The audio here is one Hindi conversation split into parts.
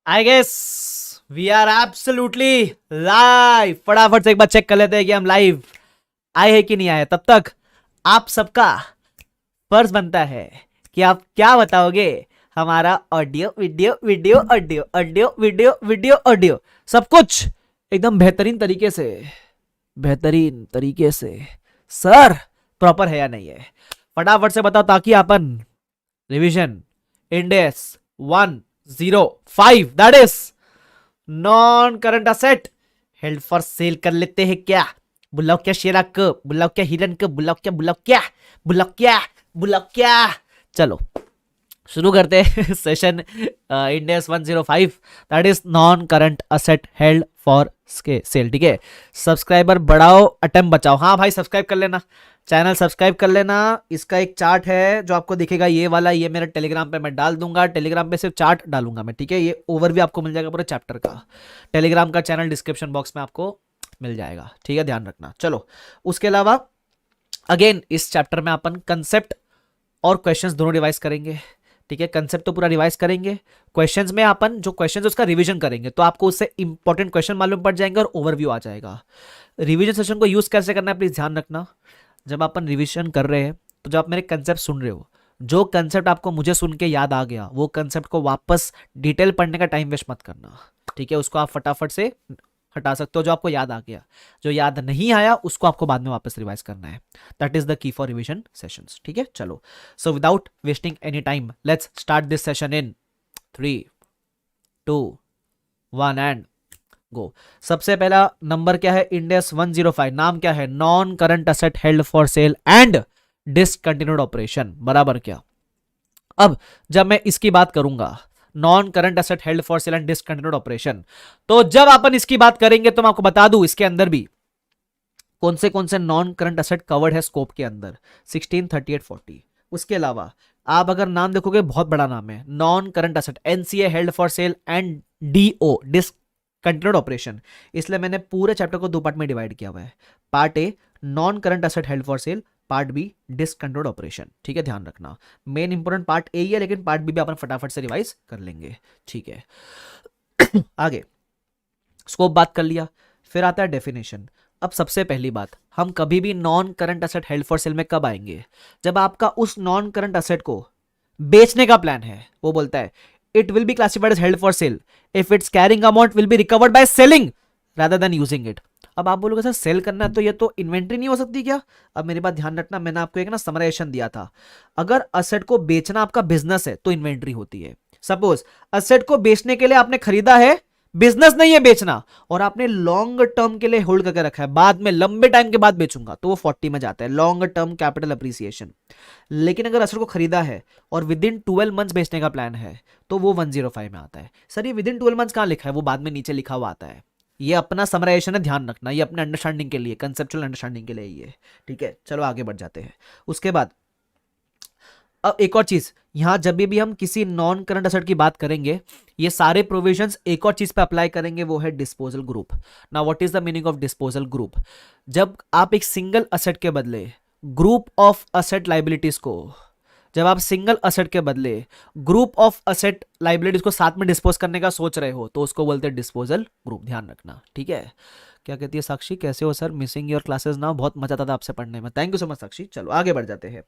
I guess we are absolutely live. फटाफट से एक बार चेक कर लेते हैं कि हम लाइव आए हैं कि नहीं आए। तब तक आप सबका फर्ज बनता है कि आप क्या बताओगे। हमारा audio video video audio audio video video audio सब कुछ एकदम बेहतरीन तरीके से सर प्रॉपर है या नहीं है। फटाफट से बताओ ताकि अपन revision index 105 that is non current asset held for sale कर लेते हैं क्या। बुलाओ क्या शेरा को, बुलाओ क्या हिरन को, बुलाओ क्या बुलाओ क्या बुलाओ क्या बुलाओ क्या। चलो शुरू करते हैं session index 105 that is non current asset held for cell. ठीक है, सब्सक्राइबर बढ़ाओ अटेम्प्ट बचाओ। हाँ भाई सब्सक्राइब कर लेना, चैनल सब्सक्राइब कर लेना। इसका एक चार्ट है जो आपको दिखेगा ये वाला, ये मेरे टेलीग्राम पे मैं डाल दूंगा। टेलीग्राम पे सिर्फ चार्ट डालूंगा मैं, ठीक है। ये ओवरव्यू आपको मिल जाएगा पूरे चैप्टर का। टेलीग्राम का चैनल डिस्क्रिप्शन बॉक्स में आपको मिल जाएगा, ठीक है, ध्यान रखना। चलो उसके अलावा अगेन इस चैप्टर में अपन कंसेप्ट और क्वेश्चंस दोनों रिवाइज करेंगे, ठीक है। कंसेप्ट तो पूरा रिवाइज करेंगे, क्वेश्चंस में अपन जो क्वेश्चंस उसका रिवीजन करेंगे, तो आपको उससे इंपॉर्टेंट क्वेश्चन मालूम पड़ जाएंगे और ओवरव्यू आ जाएगा। रिवीजन सेशन को यूज कैसे करना है प्लीज ध्यान रखना। जब अपन रिवीजन कर रहे हैं तो जब आप मेरे कंसेप्ट सुन रहे हो, जो कंसेप्ट आपको मुझे सुन के याद आ गया वो कंसेप्ट को वापस डिटेल पढ़ने का टाइम वेस्ट मत करना, ठीक है। उसको आप फटाफट से हटा सकते हो जो आपको याद आ गया। जो याद नहीं आया उसको आपको बाद में वापस रिवाइज करना है। That is the key for revision sessions, ठीक है। चलो so without wasting any time let's start this session in 3 2 1 and go. सबसे पहला नंबर क्या है, इंडेक्स 105। नाम क्या है, non current asset held for sale and discontinued operation, बराबर क्या। अब जब मैं इसकी बात करूंगा non current asset held for sale and discontinued operation, तो जब अपन इसकी बात करेंगे तो मैं आपको बता दूं इसके अंदर भी कौन से नॉन करंट असेट कवर्ड है स्कोप के अंदर, 16, 38, 40। उसके अलावा आप अगर नाम देखोगे बहुत बड़ा नाम है, non current asset NCA held for sale and DO discontinued operation. इसलिए मैंने पूरे चैप्टर को दो पार्ट में डिवाइड किया हुआ है। Part A non current asset held for sale, part B discontinued operation, ठीक है, ध्यान रखना। मेन इंपोर्टेंट पार्ट ए ही है, लेकिन पार्ट बी भी अपन फटाफट से रिवाइज कर लेंगे, ठीक है। आगे स्कोप बात कर लिया, फिर आता है डेफिनेशन। अब सबसे पहली बात, हम कभी भी non current asset held for sale में कब आएंगे, जब आपका उस नॉन करंट असेट को बेचने का प्लान है। वो बोलता है it will be classified as held for sale if its carrying amount will be recovered by selling rather than using it. अब आप बोलोगे सर सेल करना है तो ये तो इन्वेंट्री नहीं हो सकती क्या। अब मेरी बात ध्यान रखना, मैंने आपको एक ना समराइजेशन दिया था। अगर असेट को बेचना आपका बिजनेस है तो इन्वेंट्री होती है। सपोज असेट को बेचने के लिए आपने खरीदा है, बिजनेस नहीं है बेचना, और आपने लॉन्ग टर्म के लिए होल्ड करके रखा है, बाद में लंबे टाइम के बाद बेचूंगा, तो वो 40 में जाता है, लॉन्ग टर्म कैपिटल अप्रिसिएशन। लेकिन अगर असेट को खरीदा है और विद इन 12 मंथ्स बेचने का प्लान है तो वो 105 में आता है। सर ये विद इन 12 मंथ्स कहां लिखा है, वो बाद में नीचे लिखा हुआ आता है। ये अपना समराइजेशन है, ध्यान रखना, ये अपने अंडरस्टैंडिंग के लिए, कंसेप्चुअल अंडरस्टैंडिंग के लिए ये, ठीक है। चलो आगे बढ़ जाते हैं। उसके बाद अब एक और चीज, यहां जब भी हम किसी नॉन करंट असेट की बात करेंगे, ये सारे प्रोविजंस एक और चीज पे अप्लाई करेंगे, वो है disposal group. Now what is the meaning of disposal group. जब आप एक सिंगल असेट के बदले ग्रुप ऑफ असेट लाइबिलिटीज को, जब आप सिंगल असेट के बदले ग्रुप ऑफ असेट लाइबिलिटीज को साथ में डिस्पोज करने का सोच रहे हो तो उसको बोलते हैं डिस्पोजल ग्रुप, ध्यान रखना, ठीक है। क्या कहती है साक्षी, कैसे हो सर, मिसिंग योर क्लासेस ना, बहुत मजा आता था आपसे पढ़ने में, thank you so much Sakshi. चलो आगे बढ़ जाते हैं।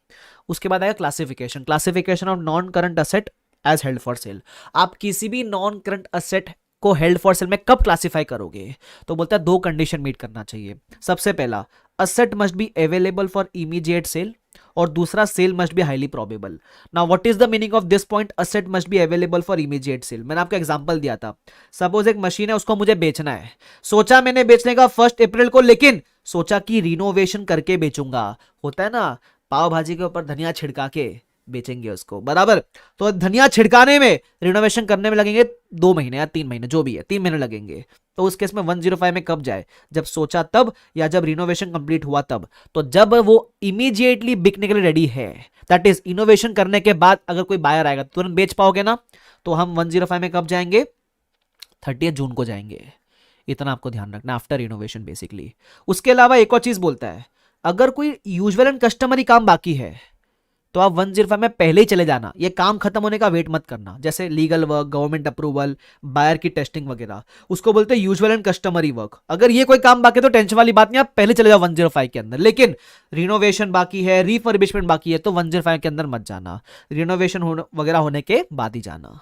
उसके बाद आएगा classification, classification of non current asset as held for sale. आप किसी भी नॉन करंट असेट को हेल्ड फॉर सेल में कब क्लासिफाई करोगे, तो बोलता है दो कंडीशन मीट करना चाहिए। सबसे पहला, asset must be available for immediate sale, और दूसरा sale must be highly probable. Now what is the meaning of this point, asset must be available for immediate sale. मैंने आपको एग्जांपल दिया था, सपोज एक मशीन है, उसको मुझे बेचना है, सोचा मैंने बेचने का 1 अप्रैल को, लेकिन सोचा कि रिनोवेशन करके बेचूंगा। होता है ना, पाव भाजी के ऊपर धनिया छिड़का के बेचेंगे उसको, बराबर। तो धनिया छिड़काने में, रिनोवेशन करने में लगेंगे 2 महीने या 3 महीने, जो भी है 3 महीने लगेंगे। तो उस केस में 105 में कब जाए, जब सोचा तब, या जब रिनोवेशन कंप्लीट हुआ तब। तो जब वो इमीडिएटली बिकने के लिए रेडी है, दैट इज इनोवेशन करने के बाद अगर कोई बायर आएगा तुरंत बेच पाओगे ना, तो हम 105 में कब जाएंगे, 30 जून को जाएंगे। इतना आपको ध्यान रखना, आफ्टर इनोवेशन बेसिकली। उसके अलावा एक और चीज बोलता है, अगर कोई यूजुअल एंड कस्टमरी काम बाकी है, तो आप 105 में पहले ही चले जाना, ये काम खत्म होने का वेट मत करना। जैसे legal work, government approval, buyer की टेस्टिंग वगैरह, उसको बोलते हैं यूजुअल एंड कस्टमरी वर्क। अगर ये कोई काम बाकी है तो टेंशन वाली बात नहीं, आप पहले चले जाओ 105 के अंदर। लेकिन रिनोवेशन बाकी है, रिफर्बिशमेंट बाकी है, तो 105 के अंदर मत जाना, रिनोवेशन वगैरह होने के बाद ही जाना।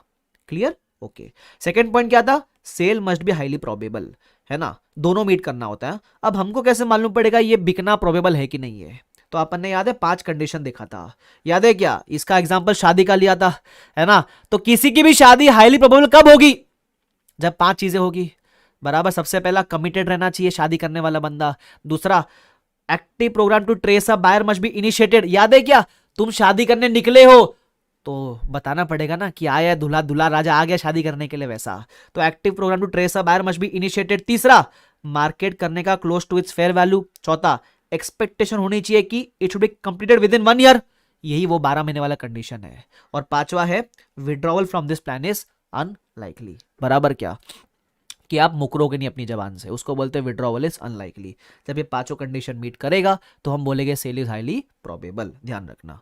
क्लियर? ओके। सेकेंड पॉइंट क्या था? Sale must be highly probable, है ना, दोनों मीट करना होता है। अब हमको कैसे मालूम पड़ेगा ये बिकना प्रोबेबल है कि नहीं है? तो अपन ने याद है 5 कंडीशन देखा था, याद है क्या? इसका एग्जांपल शादी का लिया था, है ना। तो किसी की भी शादी हाईली प्रोबेबल कब होगी? जब 5 चीजें होगी, बराबर। सबसे पहला कमिटेड रहना चाहिए शादी करने वाला बंदा। दूसरा, active program to trace a buyer must be initiated. याद है क्या? तुम शादी करने निकले हो तो बताना पड़ेगा ना कि आया दूल्हा, दूल्हा राजा आ गया शादी करने के लिए, वैसा। तो active program to trace a buyer must be initiated. तीसरा, मार्केट करने का close to its fair value. चौथा, एक्सपेक्टेशन होनी चाहिए कि it should be completed within 1 year. यही वो 12 महीने वाला कंडीशन है। और पांचवा है, withdrawal from this plan is unlikely. बराबर क्या? कि आप मुकरोगे नहीं अपनी जबान से, उसको बोलते हैं विड्रॉवल इज अनलाइकली। जब ये पांचों कंडीशन मीट करेगा तो हम बोलेंगे सेल इज हाईली प्रोबेबल। ध्यान रखना।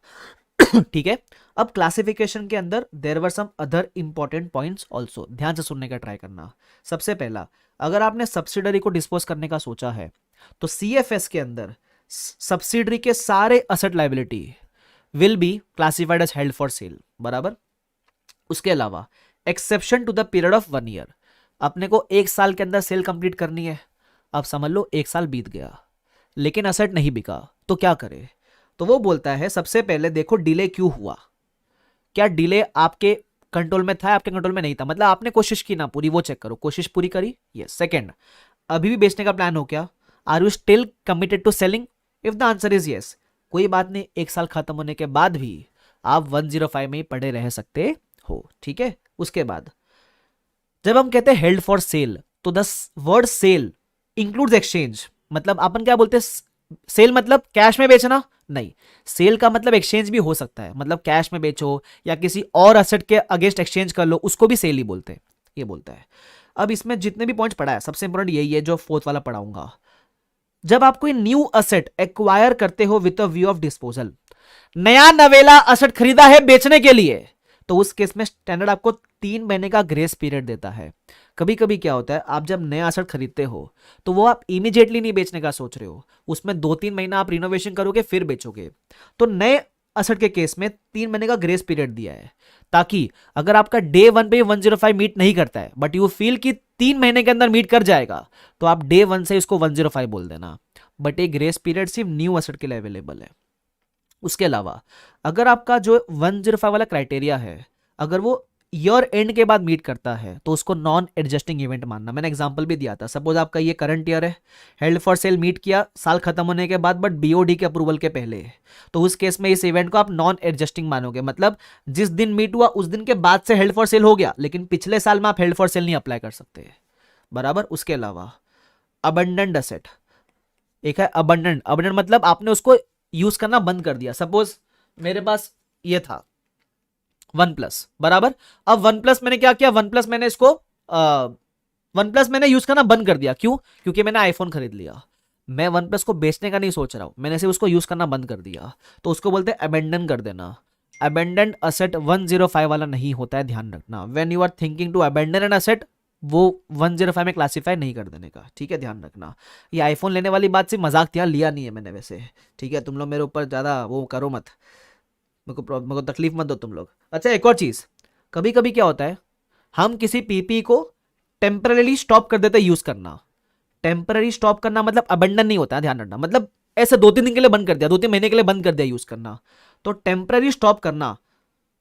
ठीक है। अब क्लासिफिकेशन के अंदर there were some other important points also, ध्यान से सुनने का ट्राई करना। सबसे पहला, अगर आपने सब्सिडरी को डिस्पोज करने का सोचा है तो सीएफएस के अंदर सब्सिडरी के सारे asset liability will be classified as held for sale. बराबर। उसके अलावा exception to the period of 1 year, अपने को 1 साल के अंदर सेल कंप्लीट करनी है। अब समझ लो 1 साल बीत गया लेकिन असेट नहीं बिका, तो क्या करे? तो वो बोलता है सबसे पहले देखो डिले क्यों हुआ, क्या डिले आपके कंट्रोल में था, आपके कंट्रोल में नहीं था, मतलब आपने कोशिश की ना पूरी, वो चेक करो, कोशिश पूरी करी? यस। सेकंड, अभी भी बेचने का प्लान हो क्या? Are you still committed to selling? If the answer is yes, कोई बात नहीं, 1 साल खत्म होने के बाद भी आप 105 में ही पड़े रह सकते हो। ठीक है। उसके बाद जब हम कहते हैं हेल्ड फॉर सेल, तो the word sale includes exchange. मतलब अपन क्या बोलते हैं? सेल मतलब कैश में बेचना नहीं, सेल का मतलब एक्सचेंज भी हो सकता है, मतलब कैश में बेचो या किसी और असेट के अगेंस्ट एक्सचेंज कर लो, उसको भी सेल ही बोलते हैं। ये बोलता है। अब इसमें जितने भी पॉइंट्स पढ़ा है सबसे इंपॉर्टेंट यही है जो 4th वाला पढ़ाऊंगा। जब आप कोई न्यू असेट एक्वायर करते हो with a view of disposal, नया नवेला असेट खरीदा है बेचने के लिए, तो उस केस में स्टैंडर्ड आपको 3 महीने का ग्रेस पीरियड देता है। कभी कभी क्या होता है, आप जब नया असेट खरीदते हो तो वो आप इमीडिएटली नहीं बेचने का सोच रहे हो, उसमें 2-3 महीना आप रिनोवेशन करोगे फिर बेचोगे। तो नए असेट के केस में 3 महीने का ग्रेस पीरियड दिया है, ताकि अगर आपका डे 1 पे 105 मीट नहीं करता है बट यू फील कि 3 महीने के अंदर मीट कर जाएगा, तो आप डे 1 से इसको 105 बोल देना। बट ये ग्रेस पीरियड सिर्फ न्यू असेट के लिए अवेलेबल है। उसके अलावा अगर आपका जो 105 वाला क्राइटेरिया है, अगर वो ईयर एंड के बाद मीट करता है तो उसको नॉन एडजस्टिंग इवेंट मानना। मैंने एग्जांपल भी दिया था। सपोज आपका ये करंट ईयर है, हेल्ड फॉर सेल मीट किया साल खत्म होने के बाद बट बीओडी के अप्रूवल के पहले है, तो उस केस में इस इवेंट को आप नॉन एडजस्टिंग मानोगे। मतलब जिस दिन मीट हुआ उस दिन के बाद से हेल्ड फॉर सेल हो गया, लेकिन पिछले साल में आप हेल्ड फॉर सेल नहीं अप्लाई कर सकते। बराबर। उसके अलावा अबंडेंट असेट, एक है अबंडेंट। अबंडेंट मतलब आपने उसको यूज करना बंद कर दिया। सपोज मेरे पास ये था OnePlus, बराबर। अब OnePlus मैंने क्या किया, OnePlus मैंने इसको OnePlus मैंने यूज करना बंद कर दिया। क्यों? क्योंकि मैंने आईफोन खरीद लिया। मैं OnePlus को बेचने का नहीं सोच रहा हूं, मैंने सिर्फ उसको यूज करना बंद कर दिया, तो उसको बोलते हैं अबेंडन कर देना। अबेंडेंट असेट 105 वाला नहीं होता है, ध्यान रखना। When you are thinking to abandon an asset, वो 105 में क्लासिफाई नहीं कर देने का। ठीक है, ध्यान रखना। ये आईफोन लेने वाली बात से मजाक थी, लिया नहीं है मैंने वैसे। ठीक है, तुम लोग मेरे ऊपर ज्यादा वो करो मत, मेरे को तकलीफ मत दो तुम लोग। अच्छा, एक और चीज, कभी कभी क्या होता है, हम किसी पीपी को टेम्पररी स्टॉप कर देते हैं यूज करना। टेम्पररी स्टॉप करना मतलब अबंडन नहीं होता है, ध्यान रखना। मतलब ऐसे 2-3 दिन के लिए बंद कर दिया, 2-3 महीने के लिए बंद कर दिया यूज करना, तो टेम्पररी स्टॉप करना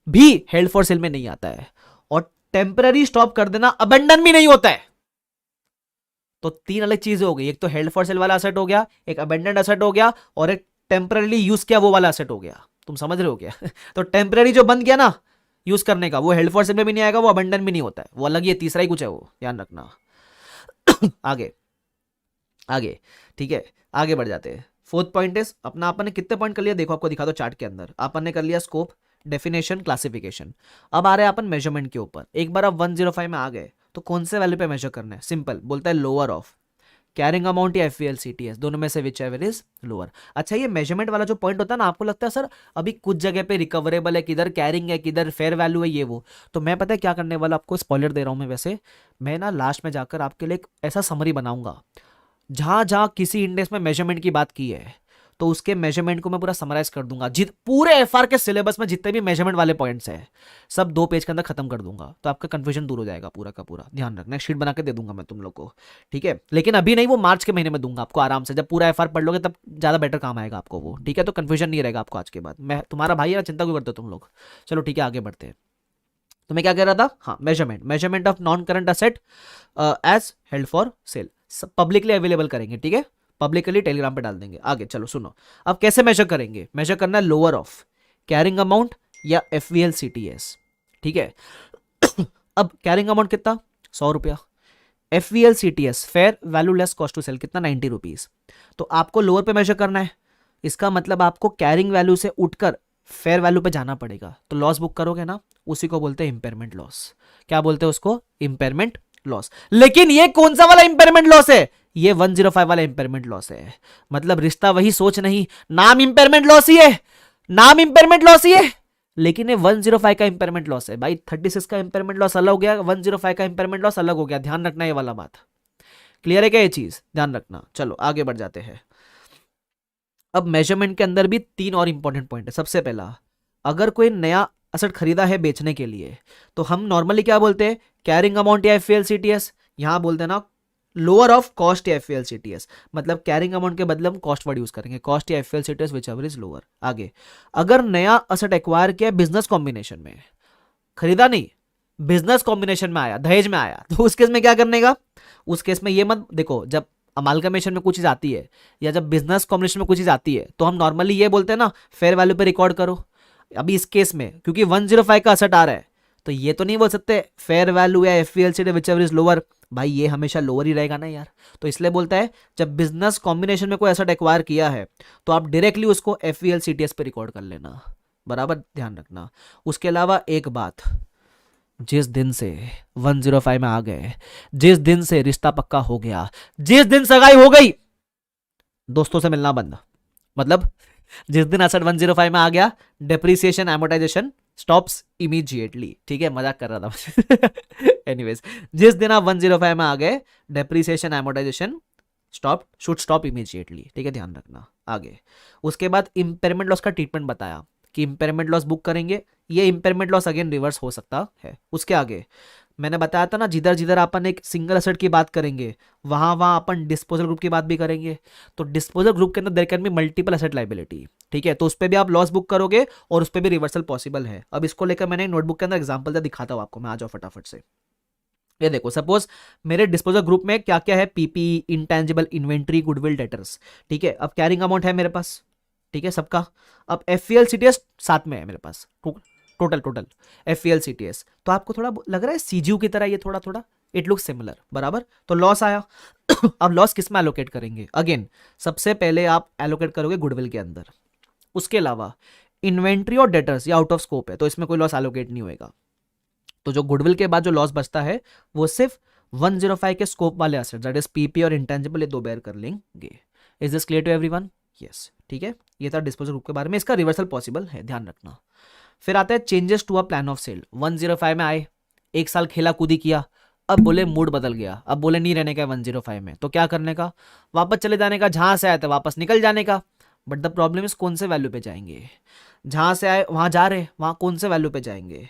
भी हेल्ड फॉर सेल में नहीं आता है, और टेम्पररी स्टॉप कर देना अबंडन भी नहीं होता है। तो 3 अलग चीजें हो गई, एक तो हेल्ड फॉर सेल वाला असेट हो गया, एक अबेंडेंट असेट हो गया, और एक टेम्पररी यूज किया वो वाला असेट हो गया। तुम समझ रहे हो क्या? तो टेम्पररी जो बंद किया ना यूज करने का, वो हेल्ड फॉर सेल में भी नहीं आएगा, वो अबंडन भी नहीं होता है, वो अलग ही तीसरा ही कुछ है, वो ध्यान रखना। आगे आगे, ठीक है, आगे बढ़ जाते हैं। 4th पॉइंट इज अपना, अपन ने कितने पॉइंट कर लिया देखो, आपको दिखा दो चार्ट के अंदर। अपन ने कर लिया स्कोप, डेफिनेशन, क्लासिफिकेशन। अब आ रहे हैं अपन मेजरमेंट के ऊपर। एक बार आप 105 में आ गए तो कौन से वैल्यू पे मेजर करना है? सिंपल, बोलता है लोअर ऑफ कैरिंग अमाउंट या FVLCTS, दोनों में से विच एवर इज लोअर। अच्छा, ये मेजरमेंट वाला जो पॉइंट होता है ना, आपको लगता है सर अभी कुछ जगह पे रिकवरेबल है, किधर कैरिंग है, किधर फेयर वैल्यू है, ये वो, तो मैं पता है क्या करने वाला, आपको स्पॉइलर दे रहा हूं मैं। वैसे मैं ना लास्ट में जाकर आपके लिए एक ऐसा समरी बनाऊंगा जहां जहां किसी इंडेक्स में मेजरमेंट की बात की है, तो उसके मेजरमेंट को मैं पूरा समराइज कर दूंगा। पूरे एफआर के सिलेबस में जितने भी मेजरमेंट वाले पॉइंट्स हैं सब 2 पेज के अंदर खत्म कर दूंगा, तो आपका कंफ्यूजन दूर हो जाएगा पूरा का पूरा। ध्यान रखना, शीट बना के दे दूंगा मैं तुम लोग को, ठीक है? लेकिन अभी नहीं, वो मार्च के महीने में दूंगा आपको आराम से, जब पूरा एफआर पढ़ लोगे तब ज्यादा बेटर काम आएगा आपको वो, ठीक है? तो कंफ्यूजन नहीं रहेगा आपको आज के बाद। मैं तुम्हारा भाई है ना, चिंता क्यों करते हो तुम लोग। चलो ठीक है, आगे बढ़ते हैं। तो मैं क्या कह रहा था, हाँ, measurement of non current asset as held for sale, publicly available करेंगे, ठीक है? पब्लिकली टेलीग्राम पे डाल देंगे। आगे चलो सुनो, अब कैसे मेजर करेंगे? मेजर करना है लोअर ऑफ कैरिंग अमाउंट या FVLCTS, ठीक है? अब कैरिंग अमाउंट कितना, 100 रुपया, FVLCTS fair value less cost to sale कितना, 90 रुपीज। तो आपको लोअर पे मेजर करना है, इसका मतलब आपको कैरिंग वैल्यू से उठकर फेयर वैल्यू पे जाना पड़ेगा। तो लॉस बुक करोगे ना, उसी को बोलते हैं इंपेयरमेंट लॉस। क्या बोलते हैं उसको? Impairment loss. लेकिन ये कौन सा वाला इंपेयरमेंट लॉस है? ये 105 वाला इंपेयरमेंट लॉस है। मतलब रिश्ता वही, सोच नहीं, नाम इंपेयरमेंट लॉस ही है, नाम इंपेयरमेंट लॉस ही है, लेकिन ये 105 का इंपेयरमेंट लॉस है भाई। 36 का इंपेयरमेंट लॉस अलग हो गया, 105 का इंपेयरमेंट लॉस अलग हो गया। ध्यान रखना ये वाला बात, क्लियर है क्या ये चीज? ध्यान रखना। चलो आगे बढ़ जाते हैं। अब मेजरमेंट के अंदर भी 3 और इंपॉर्टेंट पॉइंट है। सबसे पहला, अगर कोई नया असेट खरीदा है बेचने के लिए, तो हम नॉर्मली क्या बोलते हैं? कैरिंग अमाउंट या FVLCTS। यहां बोलते हैं ना लोअर ऑफ कॉस्ट या FVLCTS, मतलब कैरिंग अमाउंट के बदले हम कॉस्ट वर्ड यूज करेंगे, कॉस्ट या FVLCTS which ever is lower. आगे, अगर नया असेट एक्वायर किया बिजनेस कॉम्बिनेशन में, खरीदा नहीं, बिजनेस कॉम्बिनेशन में आया, दहेज में आया, तो उस केस में क्या करने का? उस केस में ये मत देखो, जब अमालगमेशन में कुछ चीज आती है या जब बिजनेस कॉम्बिनेशन में कुछ चीज आती है, तो हम नॉर्मली ये बोलते हैं ना फेयर वैल्यू पे रिकॉर्ड करो। अभी इस केस में क्योंकि 105 का असेट आ रहा है, तो ये तो नहीं बोल सकते फेयर वैल्यू या FVLCTS which ever is lower. भाई ये हमेशा लोअर ही रहेगा ना यार, तो इसलिए बोलता है जब बिजनेस कॉम्बिनेशन में कोई एसेट एक्वायर किया है तो आप डायरेक्टली उसको FVLCTS पे रिकॉर्ड कर लेना, बराबर? ध्यान रखना। उसके अलावा एक बात, जिस दिन से 105 में आ गए, जिस दिन से रिश्ता पक्का हो गया, जिस दिन सगाई हो गई, दोस्तों से मिलना बंद। मतलब जिस दिन एसेट 105 में आ गया, डेप्रिसिएशन एमोर्टाइजेशन स्टॉप्स इमीडिएटली, ठीक है? मजाक कर रहा था एनीवेज, जिस दिन आप 105 में आ गए, depreciation amortisation should stop immediately, ठीक है? ध्यान रखना। आगे, उसके बाद इंपेयरमेंट लॉस का ट्रीटमेंट बताया कि इंपेयरमेंट लॉस बुक करेंगे, ये इंपेयरमेंट लॉस अगेन रिवर्स हो सकता है। उसके आगे मैंने बताया था ना, जिधर जिधर अपन एक सिंगल एसेट की बात करेंगे वहां वहां अपन डिस्पोजल ग्रुप की बात भी करेंगे। तो डिस्पोजल ग्रुप के अंदर there can be multiple asset liability, ठीक है? तो उस पर भी आप लॉस बुक करोगे और उस पर भी रिवर्सल पॉसिबल है। अब इसको लेकर मैंने नोटबुक के अंदर एग्जाम्पल दिखाता हूँ आपको मैं, आ जाओ फटाफट से। ये देखो, सपोज मेरे डिस्पोजल ग्रुप में क्या क्या है? PP, intangible inventory, goodwill, debtors, ठीक है? अब कैरिंग अमाउंट है मेरे पास, ठीक है, सबका। अब FVLCTS साथ में है मेरे पास, टोटल FVLCTS। तो आपको थोड़ा लग रहा है CGU की तरह, ये थोड़ा थोड़ा इट लुक सिमिलर, बराबर? तो लॉस आया अब लॉस किस में एलोकेट करेंगे? अगेन सबसे पहले आप एलोकेट करोगे गुडविल के अंदर। उसके अलावा इन्वेंट्री और डेटर्स ये आउट ऑफ स्कोप है, तो इसमें कोई लॉस एलोकेट नहीं होएगा। तो जो गुडविल के बाद जो लॉस बचता है वो सिर्फ 105 के स्कोप वाले एसेट, दैट इज PP और इंटेंजिबल, ये 2 बेयर कर लेंगे। Is this clear to everyone? Yes, ठीक है? ये था डिस्पोजल ग्रुप के बारे में, इसका रिवर्सल पॉसिबल है, ध्यान रखना। फिर आता है changes to a plan of sale. 105 में आए, एक साल खेला कूदी किया, अब बोले मूड बदल गया, अब बोले नहीं रहने का 105 में, तो क्या करने का? वापस चले जाने का, जहां से आए थे वापस निकल जाने का। बट द प्रॉब्लम इज कौन से वैल्यू पे जाएंगे? जहां से आए वहां जा रहे, वहां कौन से वैल्यू पे जाएंगे?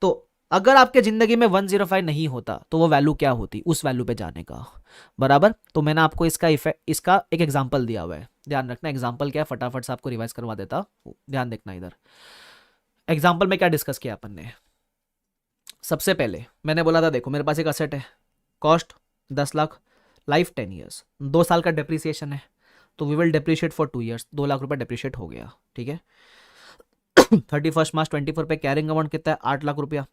तो अगर आपके जिंदगी में 105 नहीं होता तो वो वैल्यू क्या होती? उस वैल्यू पे जाने का, बराबर? तो मैंने आपको इसका एक एग्जांपल दिया हुआ है, ध्यान रखना। एग्जांपल क्या है, फटाफट से आपको रिवाइज करवा देता, ध्यान देखना इधर। एग्जांपल में क्या डिस्कस किया अपन ने? सबसे पहले मैंने बोला था देखो मेरे पास एक असेट है, कॉस्ट 10 लाख, लाइफ 10 ईयर्स, 2 साल का डेप्रिसिएशन है, तो we will depreciate for 2 years, 2 lakh रुपए डेप्रिशिएट हो गया, ठीक है? 31 मार्च 24 पे कैरिंग अमाउंट कितना है? 8 लाख रुपया।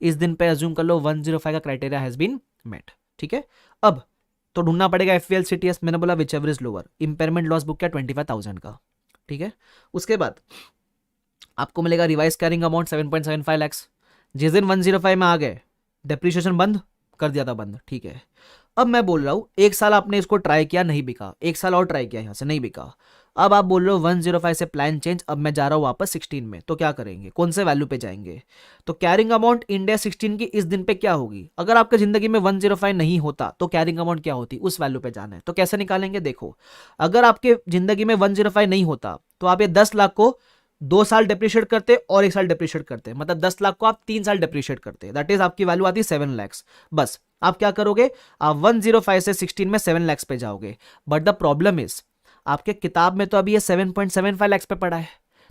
इस दिन पे अज्यूम कर लो 105 का क्राइटेरिया हैज बीन मेट, ठीक है? अब तो ढूंढना पड़ेगा FVLCTS, मैंने बोला which ever is lower. Impairment loss book किया 25,000 का, ठीक है? उसके बाद आपको मिलेगा रिवाइज कैरिंग अमाउंट 7.75 लाख। जिस दिन 105 में आ गए, डेप्रिसिएशन बंद कर दिया था, बंद, ठीक है? अब मैं बोल रहा हूं एक साल आपने इसको ट्राई किया, नहीं बिका, एक साल और ट्राई किया, यहां से नहीं बिका, अब आप बोल रहे हो 105 से प्लान चेंज, अब मैं जा रहा हूं वापस 16 में, तो क्या करेंगे, कौन से वैल्यू पे जाएंगे? तो कैरिंग अमाउंट इंडिया 16 की इस दिन पे क्या होगी? अगर आपके जिंदगी में 105 नहीं होता तो कैरिंग अमाउंट क्या होती? उस वैल्यू पे जाना है। तो कैसे निकालेंगे? देखो, अगर आपके जिंदगी में 105 नहीं होता तो आप ये 10 लाख को 2 साल डिप्रिशिएट करते और 1 साल डिप्रिशिएट करते, मतलब 10 लाख को आप 3 साल डिप्रिशिएट करते, दैट इज आपकी वैल्यू आती 7 लैक्स। बस आप क्या करोगे, आप 105 से 16 में 7 लैक्स पे जाओगे। बट द प्रॉब्लम इज आपके किताब में तो अभी ये 7.75 लैक्स पे पड़ा है,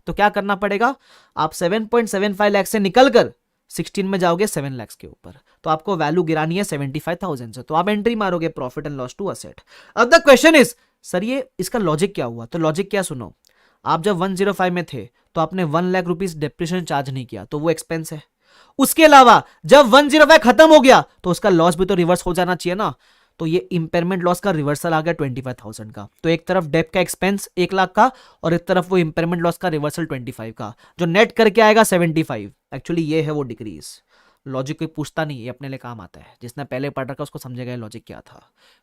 तो क्या करना पड़ेगा, आप 7.75 लैक्स से निकलकर 16 में जाओगे 7 लैक्स के ऊपर, तो आपको वैल्यू गिरानी है 75,000 से, तो आप एंट्री मारोगे profit and loss to asset. अब द क्वेश्चन इज सर ये इसका लॉजिक क्या हुआ? तो लॉजिक क्या, सुनो, आप जब 105 में थे तो आपने 1 लाख रुपीज डिप्रेशन चार्ज नहीं किया, तो वो एक्सपेंस है। उसके अलावा जब 105 खत्म हो गया तो उसका लॉस भी तो रिवर्स हो जाना चाहिए ना, तो ये इंपेयरमेंट लॉस का रिवर्सल आ गया 25,000 का। तो एक तरफ डेप का एक्सपेंस 1 लाख का और एक तरफ वो इंपेयरमेंट लॉस का रिवर्सल 25 का, जो नेट करके आएगा 75। एक्चुअली ये है वो डिक्रीज। लॉजिक कोई पूछता नहीं, ये अपने लिए काम आता है, जिसने पहले पढ़ रखा उसको समझेगा ये लॉजिक क्या था।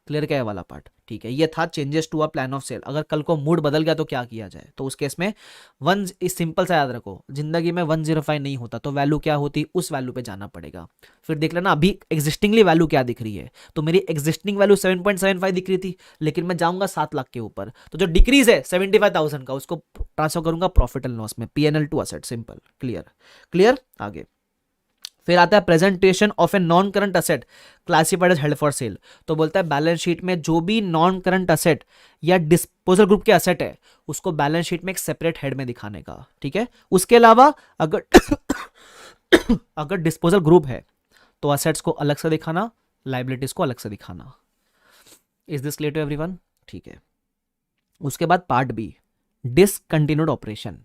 क्लियर क्या है वाला पार्ट? ठीक है, ये था changes to a plan of sale. अगर कल को मूड बदल गया तो क्या किया जाए? तो उस केस में वन इस सिंपल सा याद रखो, जिंदगी में 105 नहीं होता तो वैल्यू क्या होती, उस वैल्यू पे जाना पड़ेगा। फिर देख लेना अभी एग्जिस्टिंगली वैल्यू क्या दिख रही है, तो मेरी एग्जिस्टिंग वैल्यू 7.75 दिख रही थी, लेकिन मैं जाऊंगा 7 लाख के ऊपर, तो जो डिक्रीज है 75,000 का उसको ट्रांसफर करूंगा प्रॉफिट एंड लॉस में, PNL to asset. Simple, clear clear. आगे फिर आता है presentation of a non current asset classified as held for sale. तो बोलता है बैलेंस शीट में जो भी नॉन करंट असेट या डिस्पोजल ग्रुप के असेट है उसको बैलेंस शीट में एक सेपरेट हेड में दिखाने का। ठीक है, उसके अलावा अगर अगर डिस्पोजल ग्रुप है तो असेट्स को अलग से दिखाना, लाइबिलिटीज को अलग से दिखाना। Is this clear to everyone? ठीक है, उसके बाद part B, discontinued operation.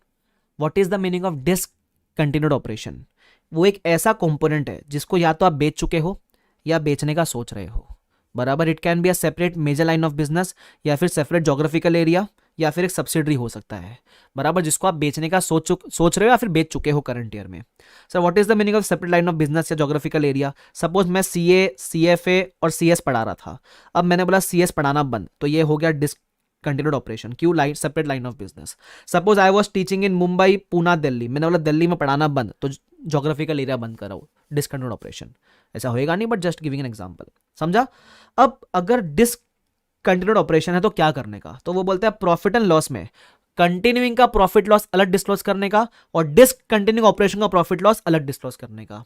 What is the meaning of discontinued operation? वो एक ऐसा कंपोनेंट है जिसको या तो आप बेच चुके हो या बेचने का सोच रहे हो, बराबर। It can be a separate major line of business या फिर सेपरेट जोग्राफिकल एरिया या फिर एक सब्सिडरी हो सकता है, बराबर, जिसको आप बेचने का सोच रहे हो या फिर बेच चुके हो करंट ईयर में। Sir what is the meaning of separate line of business या जोग्राफिकल एरिया? सपोज मैं सीए, सीएफए और सीएस पढ़ा रहा था, अब मैंने बोला सीएस पढ़ाना बंद, तो ये हो गया कंटिन्यूड ऑपरेशन। क्यों? Line, separate line of business. Suppose I was teaching in Mumbai, Poona, Delhi, मैंने बोला दिल्ली में पढ़ाना बंद, तो जोग्राफिकल एरिया बंद कराओ, डिसकंटिन्यूड ऑपरेशन। ऐसा होएगा नहीं, but just giving an example, समझा? अब अगर डिसकंटिन्यूड ऑपरेशन है तो क्या करने का? तो वो बोलते हैं प्रॉफिट एंड लॉस में कंटिन्यूइंग का प्रॉफिट लॉस अलग डिस्क्लोज करने का और डिसकंटिन्यूइंग ऑपरेशन का प्रॉफिट लॉस अलग डिस्क्लोज करने का।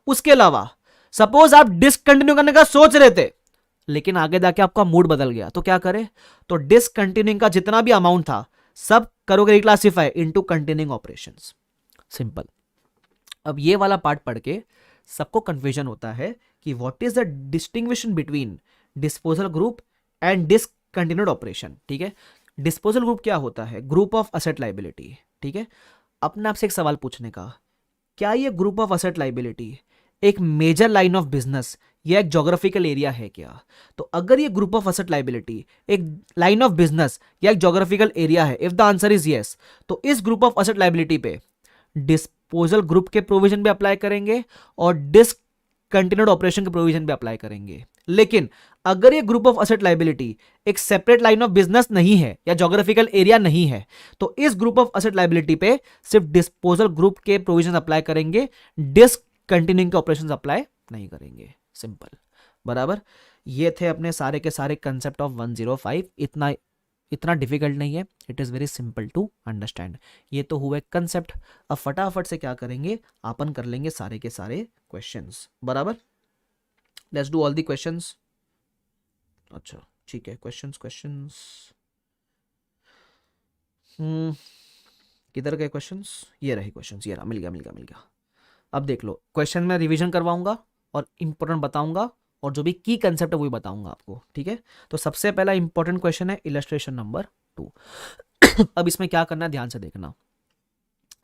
उसके अलावा सपोज आप डिसकंटिन्यू करने का सोच रहे थे लेकिन आगे जाके आपका मूड बदल गया, तो क्या करें? तो डिसकंटिन्यूइंग का जितना भी अमाउंट था सब करोगे reclassify into continuing operations. Simple. अब ये वाला पार्ट पढ़ के सबको कंफ्यूजन होता है कि what is the distinction between disposal group and discontinued operation. ठीक है, डिस्पोजल ग्रुप क्या होता है? Group of asset liability. ठीक है, अपने आप से एक सवाल पूछने का, क्या ये ग्रुप ऑफ असेट लाइबिलिटी एक मेजर लाइन ऑफ बिजनेस या एक जोग्राफिकल एरिया है क्या? तो अगर ये ग्रुप ऑफ असेट लाइबिलिटी एक लाइन ऑफ बिजनेस या एक जोग्राफिकल एरिया है, if the answer is yes, तो इस ग्रुप ऑफ असेट लाइबिलिटी पे डिस्पोजल ग्रुप के प्रोविजन भी अप्लाई करेंगे और डिसकंटिन्यूड ऑपरेशन के प्रोविजन भी अप्लाई करेंगे। लेकिन अगर ये ग्रुप ऑफ असेट लाइबिलिटी एक सेपरेट लाइन ऑफ बिजनेस नहीं है या जोग्राफिकल एरिया नहीं है, तो इस ग्रुप ऑफ असेट लाइबिलिटी पे सिर्फ डिस्पोजल ग्रुप के प्रोविजन अप्लाई करेंगे, डिसकंटिन्यूइंग के ऑपरेशंस अप्लाई नहीं करेंगे। सिंपल, बराबर। ये थे अपने सारे के सारे कंसेप्ट ऑफ 105। इतना डिफिकल्ट नहीं है, it is very simple to understand. ये तो हुए कंसेप्ट। अब फटाफट से क्या करेंगे, अपन कर लेंगे सारे के सारे क्वेश्चंस, बराबर। Let's do all the questions. अच्छा ठीक है, क्वेश्चंस किधर गए क्वेश्चंस? ये रहे क्वेश्चंस, ये रहा, मिल गया। अब देख लो, क्वेश्चन में रिवीजन करवाऊंगा और इंपॉर्टेंट बताऊंगा और जो भी की कंसेप्ट है वही बताऊंगा आपको। ठीक है, तो सबसे पहला इंपॉर्टेंट क्वेश्चन है इलस्ट्रेशन नंबर 2। अब इसमें क्या करना है ध्यान से देखना।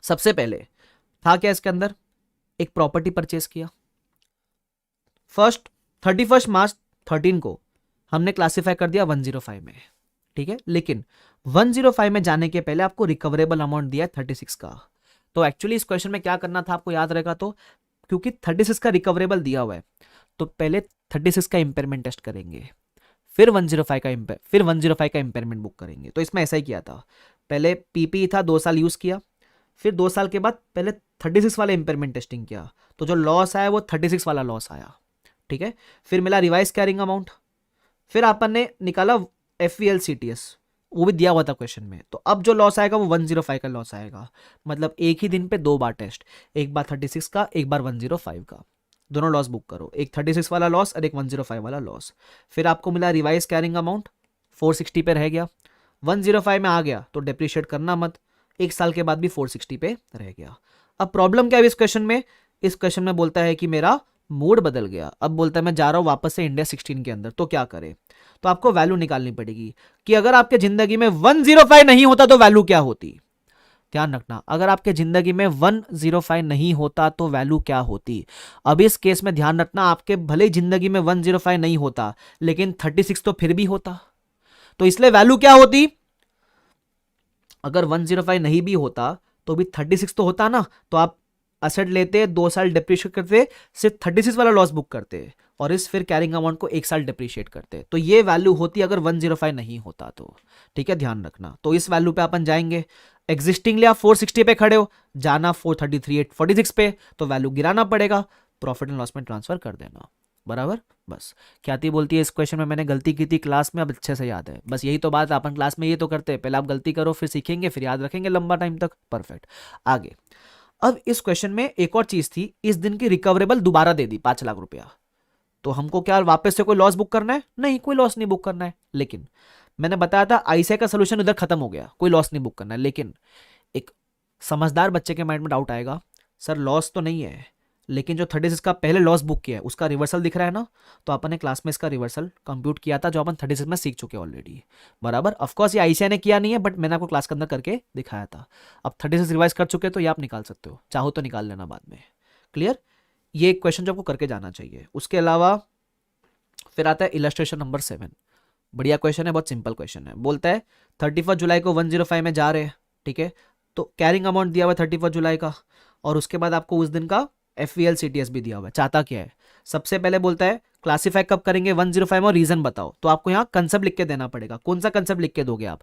सबसे पहले था क्या इसके अंदर, एक प्रॉपर्टी परचेज किया। 31 मार्च 13 को हमने क्लासिफाई कर दिया 105 में। ठीक है, लेकिन 105 में जाने के पहले आपको रिकवरेबल अमाउंट दिया 36 का। तो एक्चुअली इस क्वेश्चन में क्या करना था आपको याद रहेगा, तो क्योंकि 36 का रिकवरेबल दिया हुआ है तो पहले 36 का इम्पेयरमेंट टेस्ट करेंगे, फिर 105 का फिर 105 का इम्पेयरमेंट बुक करेंगे। तो इसमें ऐसा ही किया था, पहले पीपी था 2 साल यूज किया, फिर 2 साल के बाद पहले 36 वाला इम्पेयरमेंट टेस्टिंग किया, तो जो लॉस आया वो 36 वाला लॉस आया, ठीक है। फिर मिला रिवाइज कैरिंग अमाउंट, फिर अपन ने निकाला FVLCTS, वो भी दिया हुआ था क्वेश्चन में। तो अब जो लॉस आएगा वो 105 का लॉस आएगा, मतलब एक ही दिन पे 2 बार टेस्ट, एक बार 36 का, एक बार 105 का, दोनों लॉस बुक करो, एक 36 वाला लॉस और एक 105 वाला लॉस। फिर आपको मिला रिवाइज कैरिंग अमाउंट 460 पे रह गया, 105 में आ गया तो डेप्रिशिएट करना मत, एक साल के बाद भी 460 पे रह गया। अब प्रॉब्लम क्या है इस क्वेश्चन में, इस क्वेश्चन में बोलता है कि मेरा मूड बदल गया, अब बोलता है मैं जा रहा हूं वापस से इंडिया 16 के अंदर, तो क्या करे। तो आपको वैल्यू निकालनी पड़ेगी कि अगर आपके जिंदगी में 105 नहीं होता तो वैल्यू क्या होती। ध्यान रखना, अगर आपके जिंदगी में 105 नहीं होता तो वैल्यू क्या होती। अब इस केस में ध्यान रखना, आपके भले जिंदगी में 105 नहीं होता लेकिन 36 तो फिर भी होता, तो इसलिए वैल्यू क्या होती। अगर 105 नहीं भी होता तो भी 36 तो होता ना, तो आप असेट लेते 2 साल डिप्रिशिएट करते, सिर्फ 36 वाला लॉस बुक करते और इस फिर कैरिंग अमाउंट को 1 साल डिप्रिशिएट करते, तो ये वैल्यू होती अगर 105 नहीं होता तो, ठीक है, ध्यान रखना। तो इस वैल्यू पे अपन जाएंगे, एग्जिस्टिंगली आप 460 पे खड़े हो, जाना 433.46 पे, तो वैल्यू गिराना पड़ेगा, प्रॉफिट एंड लॉस में ट्रांसफर कर देना, बराबर। बस ख्याति बोलती है इस क्वेश्चन में मैंने गलती की थी क्लास में, अब अच्छे से याद है। बस यही तो बात, अपन क्लास में ये तो करते हैं, पहले आप गलती करो फिर सीखेंगे फिर याद रखेंगे लंबा टाइम तक, परफेक्ट। आगे, अब इस क्वेश्चन में एक और चीज थी, इस दिन की रिकवरेबल दोबारा दे दी 5 लाख रुपया, तो हमको क्या वापस से कोई लॉस बुक करना है, नहीं कोई लॉस नहीं बुक करना है। लेकिन मैंने बताया था आईसीआई का सोल्यूशन उधर खत्म हो गया, कोई लॉस नहीं बुक करना है। लेकिन एक समझदार बच्चे के माइंड में डाउट आएगा, सर लॉस तो नहीं है लेकिन जो 36 का पहले लॉस बुक किया है उसका रिवर्सल दिख रहा है ना, तो अपन ने क्लास में इसका रिवर्सल कंप्यूट किया था जो अपन 36 में सीख चुके ऑलरेडी, बराबर। ऑफकोर्स ये आईसीआई ने किया नहीं है बट मैंने आपको क्लास के अंदर करके दिखाया था। अब 36 रिवाइज कर चुके तो ये आप निकाल सकते हो, चाहो तो निकाल लेना बाद में, क्लियर। ये एक क्वेश्चन जो आपको करके जाना चाहिए। उसके अलावा फिर आता है इलस्ट्रेशन नंबर 7, बढ़िया क्वेश्चन है, बहुत सिंपल क्वेश्चन है। बोलता है 31 जुलाई को 105 में जा रहे हैं, ठीक है, तो कैरिंग अमाउंट दिया हुआ 31 जुलाई का, और उसके बाद आपको उस दिन का FVLCTS भी दिया हुआ है। चाहता क्या है, सबसे पहले बोलता है क्लासीफाई कब करेंगे 105 में और रीजन बताओ, तो आपको यहाँ कंसेप्ट लिख के देना पड़ेगा। कौन सा कंसेप्ट लिख के दोगे आप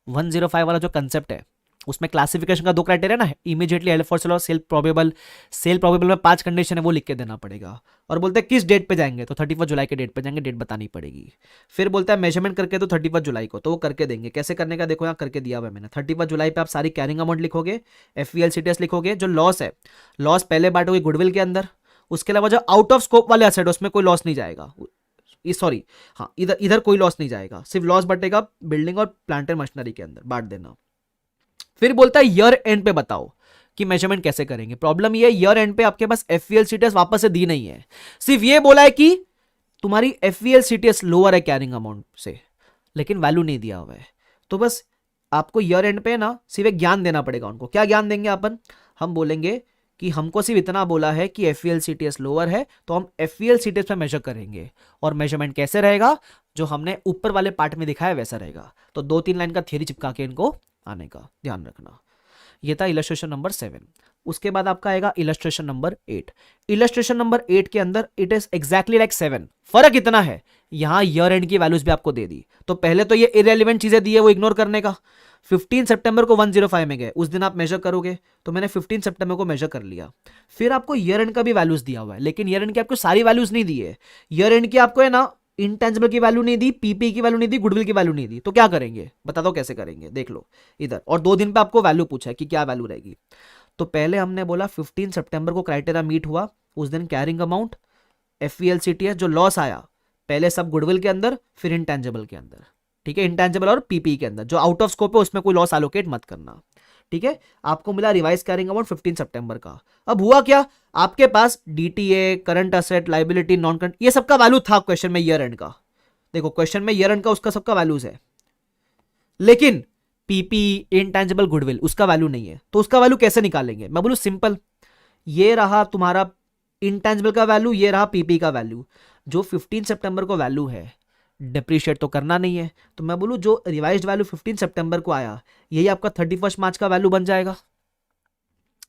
105 वाला जो कंसेप्ट है उसमें क्लासिफिकेशन का 2 क्राइटेरिया ना है, इमीडिएटली हेल्ड फॉर सेल और सेल प्रोबेबल। सेल प्रोबेबल में 5 कंडीशन है, वो लिख के देना पड़ेगा। और बोलते हैं किस डेट पे जाएंगे, तो 31 जुलाई के डेट पे जाएंगे, डेट बतानी पड़ेगी। फिर बोलता है मेजरमेंट करके तो 31 जुलाई को, तो वो करके देंगे। कैसे करने का देखो यहाँ करके दिया हुआ है मैंने। 31 जुलाई पे आप सारी कैरिंग अमाउंट लिखोगे, FVLCTS लिखोगे, जो लॉस है लॉस पहले बांटोगे गुडविल के अंदर, उसके अलावा जो आउट ऑफ स्कोप वाले एसेट उसमें कोई लॉस नहीं जाएगा, सॉरी हाँ इधर कोई लॉस नहीं जाएगा, सिर्फ लॉस बटेगा बिल्डिंग और प्लांट एंड मशीनरी के अंदर, बांट देना। फिर बोलता है ईयर एंड पे बताओ कि मेजरमेंट कैसे करेंगे। प्रॉब्लम ये है ईयर एंड पे आपके पास FVLCTS वापस से दी नहीं है, सिर्फ ये बोला है कि तुम्हारी FVLCTS लोअर है कैरिंग अमाउंट से, लेकिन वैल्यू नहीं दिया हुआ है। तो बस आपको ईयर एंड पे ना सिर्फ एक ज्ञान देना पड़ेगा उनको। क्या ज्ञान देंगे अपन, हम बोलेंगे कि हमको सिर्फ इतना बोला है कि FVLCTS लोअर है तो हम FVLCTS पे मेजर करेंगे, और मेजरमेंट कैसे रहेगा जो हमने ऊपर वाले पार्ट में दिखाया वैसा रहेगा। तो 2-3 लाइन का थियरी चिपका के इनको आने का ध्यान रखना। ये था इलस्ट्रेशन नंबर 7। उसके बाद आपका आएगा इलस्ट्रेशन नंबर 8। इलस्ट्रेशन नंबर 8 के अंदर इट इज एग्जैक्टली लाइक 7, फर्क इतना है यहां ईयर एंड की वैल्यूज भी आपको दे दी। तो पहले तो ये इरेलीवेंट चीजें दी है वो इग्नोर करने का। 15 सितंबर को 105 में गए, उस दिन आप मेजर करोगे, तो मैंने 15 सितंबर को मेजर कर लिया। फिर आपको ईयर एंड का भी वैल्यूज दिया हुआ है, लेकिन ईयर एंड की आपको सारी वैल्यूज नहीं दी है। ईयर एंड की आपको है ना इंटेंजिबल की वैल्यू नहीं दी, पीपी की वैल्यू नहीं दी, गुडविल की वैल्यू नहीं दी, तो क्या करेंगे बता दो कैसे करेंगे, देख लो इधर। और 2 दिन पे आपको वैल्यू पूछा है कि क्या वैल्यू रहेगी। तो पहले हमने बोला 15 सितंबर को क्राइटेरिया मीट हुआ, उस दिन कैरिंग अमाउंट FVLCTS जो लॉस आया पहले सब गुडविल के अंदर फिर इंटेंजिबल के अंदर, ठीक है, इंटेंजिबल और पीपी के अंदर। जो आउट ऑफ स्कोप है उसमें कोई लॉस एलोकेट मत करना, ठीक है। आपको मिला रिवाइज कैरिंग अमाउंट 15 सितंबर का। अब हुआ क्या, आपके पास DTA, current asset, liability, non current, ये सबका वैल्यू था क्वेश्चन में ईयर एंड का। देखो क्वेश्चन में ईयर एंड का उसका सबका वैल्यूज है, लेकिन पीपी, इंटेंजिबल, गुडविल उसका वैल्यू नहीं है। तो उसका वैल्यू कैसे निकालेंगे, मैं बोलूं सिंपल, ये रहा तुम्हारा इंटेंजिबल का वैल्यू, ये रहा पीपी का वैल्यू। जो 15 सितंबर को वैल्यू है डिप्रिशिएट तो करना नहीं है, तो मैं बोलूं जो रिवाइज्ड वैल्यू 15 सितंबर को आया यही आपका 31 मार्च का वैल्यू बन जाएगा।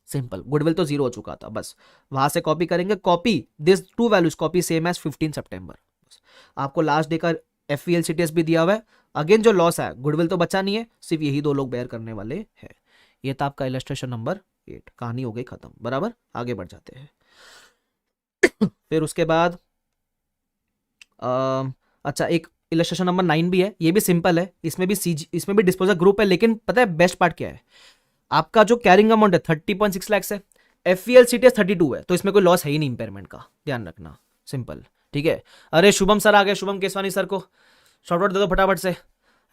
सिंपल, गुडविल तो जीरो हो चुका था, बस वहां से कॉपी करेंगे, copy this to values, copy same as 15 सितंबर। आपको लास्ट डे का FVLCTS भी दिया हुआ है। अगेन जो लॉस है, गुडविल तो बचा नहीं है, सिर्फ यही दो लोग बेयर करने वाले हैं। ये था आपका इलस्ट्रेशन नंबर 8, कहानी हो गई खत्म, बराबर। आगे बढ़ जाते हैं। फिर उसके बाद अच्छा, एक इलस्ट्रेशन नंबर 9 भी है, ये भी सिंपल है, इसमें भी डिस्पोजल ग्रुप है, लेकिन पता है बेस्ट पार्ट क्या है, आपका जो कैरिंग अमाउंट है 30.6 लाख है, FVLCTS 32 है, तो इसमें कोई लॉस है ही नहीं इंपेयरमेंट का, ध्यान रखना, सिंपल, ठीक है। अरे शुभम सर आ गए, शुभम केसवानी सर को शॉर्ट आउट दे दो फटाफट से,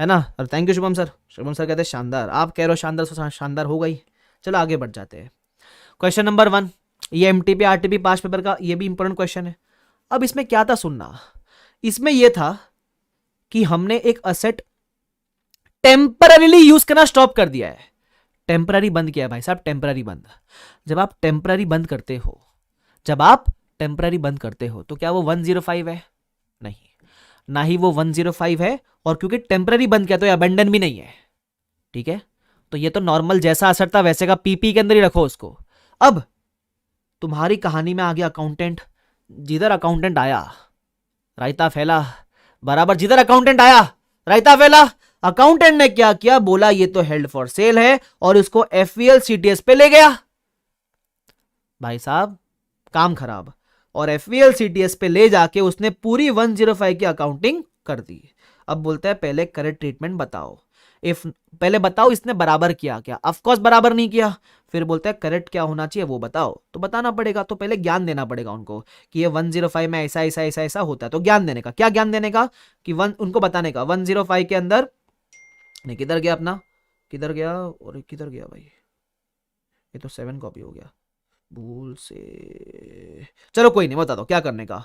है ना। अरे thank you Shubham sir. Shubham sir कहते हैं शानदार, आप कह रहे हो शानदार, तो शानदार होगा ही। चलो आगे बढ़ जाते हैं। क्वेश्चन नंबर 1, ये MTP RTP पास्ट पेपर का, ये भी इंपॉर्टेंट क्वेश्चन है। अब इसमें क्या था सुनना, इसमें यह था कि हमने एक असेट टेम्पररीली यूज करना स्टॉप कर दिया है। टेम्पररी बंद किया है भाई साहब, टेम्पररी बंद। जब आप टेम्पररी बंद करते हो, तो क्या वो 105 है? नहीं, ना ही वो 105 है, और क्योंकि टेम्पररी बंद किया तो ये अबेंडन भी नहीं है, ठीक है। तो ये तो नॉर्मल जैसा असर था वैसे का PP के अंदर ही रखो उसको। अब तुम्हारी कहानी में आ गया अकाउंटेंट, जिधर अकाउंटेंट आया रायता फैला, बराबर, जिधर अकाउंटेंट आया रायता फैला। अकाउंटेंट ने क्या किया, बोला ये तो हेल्ड फॉर सेल है, और इसको FVLCTS पे ले गया। भाई साहब काम खराब, और FVLCTS पे ले जाके उसने पूरी 105 की अकाउंटिंग कर दी। अब बोलता है पहले करेक्ट ट्रीटमेंट बताओ, पहले बताओ इसने बराबर किया क्या? ऑफ कोर्स बराबर नहीं किया। फिर बोलता है करेक्ट क्या होना चाहिए वो बताओ, तो बताना पड़ेगा, तो पहले ज्ञान देना पड़ेगा उनको कि ये 105 में ऐसा ऐसा ऐसा ऐसा होता है। तो ज्ञान देने का, क्या ज्ञान देने का कि उनको बताने का 105 के अंदर नहीं, किधर गया अपना, किधर गया, और किधर गया भाई, ये तो 7 कॉपी हो गया भूल से। चलो कोई नहीं, बता दो क्या करने का।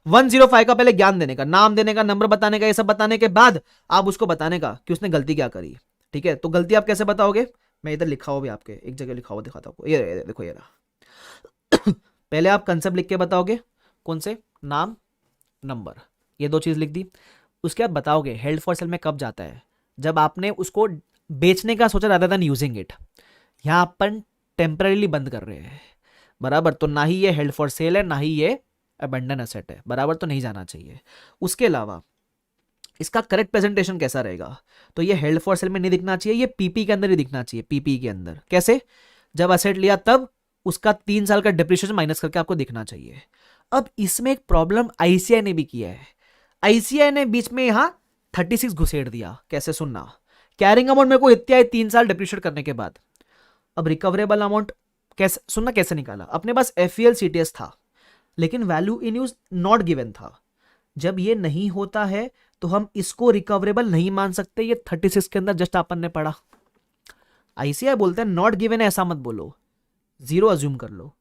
105 का पहले ज्ञान देने का, नाम देने का, नंबर बताने का, ये सब बताने के बाद आप उसको बताने का कि उसने गलती क्या करी, ठीक है। तो गलती आप कैसे बताओगे, मैं इधर लिखा हुआ भी आपके एक जगह लिखा हुआ दिखाता हूँ, ये देखो ये रहा। पहले आप कंसेप्ट लिख के बताओगे, कौन से, नाम नंबर, ये 2 चीज लिख दी। उसके बाद बताओगे हेल्ड फॉर सेल में कब जाता है, जब आपने उसको बेचने का सोचा rather than यूजिंग इट। यहां अपन टेम्पररीली बंद कर रहे हैं, बराबर, तो ना ही ये हेल्ड फॉर सेल है, ना ही ये अबेंडन एसेट है, बराबर, तो नहीं जाना चाहिए। उसके अलावा इसका करेक्ट प्रेजेंटेशन कैसा रहेगा, तो ये हेल्ड फॉर सेल में नहीं दिखना चाहिए, ये PP के अंदर ही दिखना चाहिए। PP के अंदर कैसे, जब एसेट लिया तब उसका 3 साल का डिप्रिसिएशन माइनस करके आपको दिखना चाहिए। अब इसमें एक प्रॉब्लम ICI ने भी किया है। ICI ने बीच में यहां 36 घुसेड़ दिया। कैसे, सुनना, कैरिंग अमाउंट मेरे को इतने आए 3 साल डिप्रिशिएट करने के बाद। अब रिकवरेबल अमाउंट कैसे, सुनना कैसे निकाला, अपने पास FVLCTS था, लेकिन value in use not given था। जब ये नहीं होता है तो हम इसको रिकवरेबल नहीं मान सकते। ये 36 के अंदर जस्ट अपन ने पढ़ा, ICI बोलता है नॉट गिवन है ऐसा मत बोलो, 0 अज्यूम कर लो।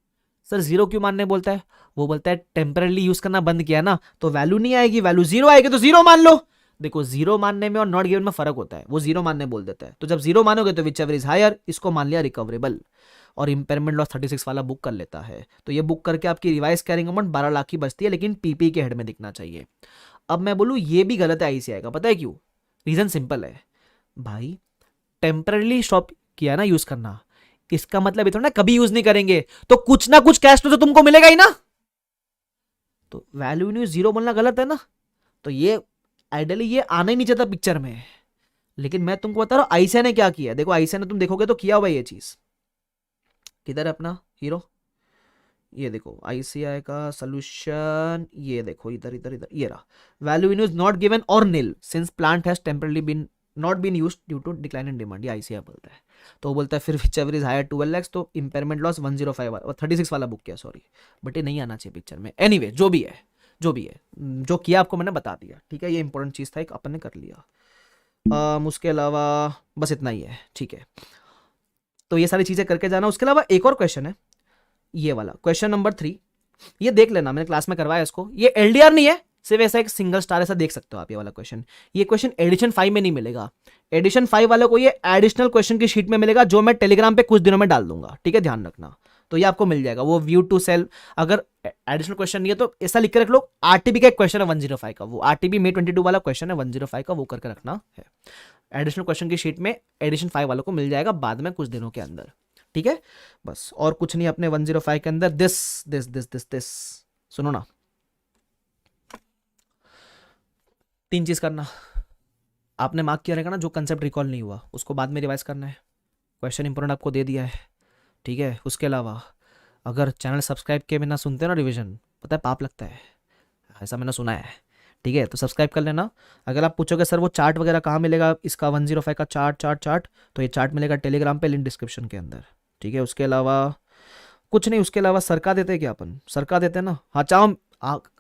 सर 0 क्यों मानने बोलता है, वो बोलता है टेम्पररी यूज करना बंद किया ना, तो वैल्यू नहीं आएगी, वैल्यू 0 आएगी, तो 0 मान लो। देखो 0 मानने में और नॉट गिवन में फर्क होता है, वो 0 मानने बोल देता है, तो जब 0 मानोगे तो विच एवर इज हायर, इसको मान लिया रिकवरेबल, और इंपेयरमेंट लॉस 36 वाला बुक कर लेता है। तो ये बुक करके आपकी रिवाइज कैरिंग अमाउंट 12 लाख की बचती है, लेकिन PP के हेड में दिखना चाहिए। अब मैं बोलूं ये भी गलत है ICI का, पता है क्यों? रीजन सिंपल है भाई, टेम्पररी स्टॉप किया ना यूज करना, इसका मतलब ये थोड़ा ना कभी यूज नहीं करेंगे, तो कुछ ना कुछ कैश तो तुमको मिलेगा ही ना। तो वैल्यू न्यूज 0 बोलना गलत है ना, तो ये आइडियली ये आना ही नहीं चाहता पिक्चर में। लेकिन मैं तुमको बता रहा हूं ICI ने क्या किया। देखो ICI ने तुम देखोगे तो किया हुआ ये चीज, किधर है अपना हीरो, ये देखो ICI का सोल्यूशन, ये देखो इधर इधर इधर, ये रहा, value in use not given और nil since plant has temporarily been not been used due to decline in demand, ये ICI बोलता है। तो वो बोलता है फिर whichever is higher 12 lakhs, तो इंपेयरमेंट लॉस 105 और 36 वाला बुक किया, सॉरी, बट ये नहीं आना चाहिए पिक्चर में। एनीवे जो भी है जो किया आपको मैंने बता दिया, ठीक है। ये इंपॉर्टेंट चीज था, एक अपन ने कर लिया। उसके अलावा बस इतना ही है, ठीक है। तो ये सारी चीजें करके जाना। उसके अलावा एक और क्वेश्चन है, ये वाला क्वेश्चन नंबर 3, ये देख लेना, मैंने क्लास में करवाया इसको। ये LDR नहीं है, सिर्फ ऐसा एक सिंगल स्टार, ऐसा देख सकते हो आप ये वाला क्वेश्चन। ये क्वेश्चन एडिशन 5 में नहीं मिलेगा, एडिशन 5 वाले को ये एडिशनल क्वेश्चन की शीट में मिलेगा, जो मैं टेलीग्राम पे कुछ दिनों में डाल दूंगा, ठीक है, ध्यान रखना। तो ये आपको मिल जाएगा, वो व्यू टू सेल। अगर एडिशनल क्वेश्चन नहीं है तो ऐसा लिख के रख लो, RTP का एक क्वेश्चन है 105 का, वो RTP May 22 वाला क्वेश्चन है 105 का, वो करके रखना है। एडिशनल क्वेश्चन की शीट में एडिशन 5 वालों को मिल जाएगा बाद में कुछ दिनों के अंदर, ठीक है, बस और कुछ नहीं अपने 105 के अंदर। This this this this this सुनो ना, 3 चीज करना। आपने मार्क किया रहेगा ना, जो कंसेप्ट रिकॉल नहीं हुआ उसको बाद में रिवाइज करना है। क्वेश्चन इंपॉर्टेंट आपको दे दिया है, ठीक है। उसके अलावा अगर चैनल सब्सक्राइब किए बिना सुनते हो ना रिवीजन, पता है पाप लगता है, ऐसा मैंने सुना है, ठीक है। तो सब्सक्राइब कर लेना। अगर आप पूछोगे सर वो चार्ट वगैरह कहाँ मिलेगा इसका 105 का चार्ट, तो ये चार्ट मिलेगा टेलीग्राम पे, लिंक डिस्क्रिप्शन के अंदर, ठीक है। उसके अलावा कुछ नहीं, उसके अलावा सरका देते हैं क्या अपन, सरका देते हैं ना, हाँ चाहो।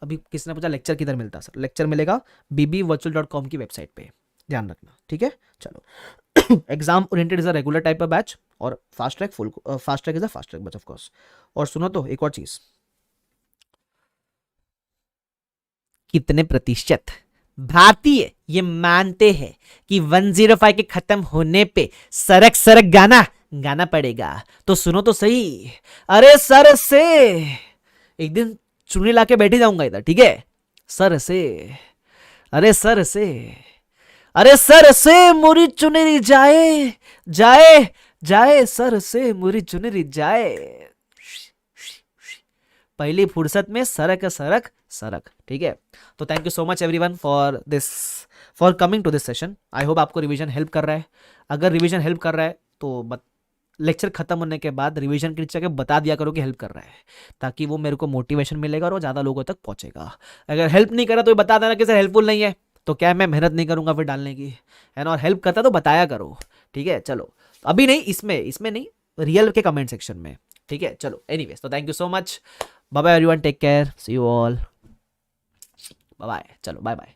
अभी किसी ने पूछा लेक्चर किधर मिलता है, सर लेक्चर मिलेगा bbvirtual.com की वेबसाइट पे, ध्यान रखना, ठीक है। चलो exam oriented is a regular type of batch, और fast track fast track is a fast track batch of course. और सुनो तो एक और चीज, कितने प्रतिशत भारतीय ये मानते हैं कि 105 के खत्म होने पे सरक सरक गाना गाना पड़ेगा, तो सुनो तो सही। अरे सर से एक दिन चुन्नी लाके बैठी जाऊंगा इधर, ठीक है। सर से, अरे सर से, अरे सर से मुरी चुनरी जाए जाए जाए, सर से मुरी चुनरी जाए, पहली फुर्सत में सरक सरक सरक, ठीक है। तो thank you so much everyone for this, for coming to this session. I hope आपको रिवीजन हेल्प कर रहा है। अगर रिवीजन हेल्प कर रहा है तो लेक्चर खत्म होने के बाद रिवीजन के नीचे बता दिया करो कि हेल्प कर रहा है, ताकि वो मेरे को मोटिवेशन मिलेगा और वो ज़्यादा लोगों तक पहुंचेगा। अगर हेल्प नहीं करा तो बता देना कि सर हेल्पफुल नहीं है, तो क्या मैं मेहनत नहीं करूंगा फिर डालने की, है ना। और हेल्प करता तो बताया करो, ठीक है। चलो अभी नहीं, इसमें नहीं, रियल के कमेंट सेक्शन में, ठीक है। चलो एनीवेज, तो thank you so much, bye bye everyone, take care, see you all, bye bye. चलो बाय बाय,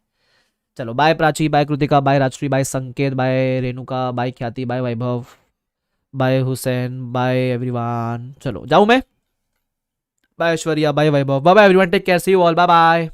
चलो bye Prachi, bye Kritika, bye Rajshree, bye Sanket, bye Renuka, bye Khyati, bye Vaibhav, bye Hussain, bye everyone. चलो जाऊं मैं, bye Aishwarya, bye Vaibhav, bye bye everyone, take care, see you all, bye bye.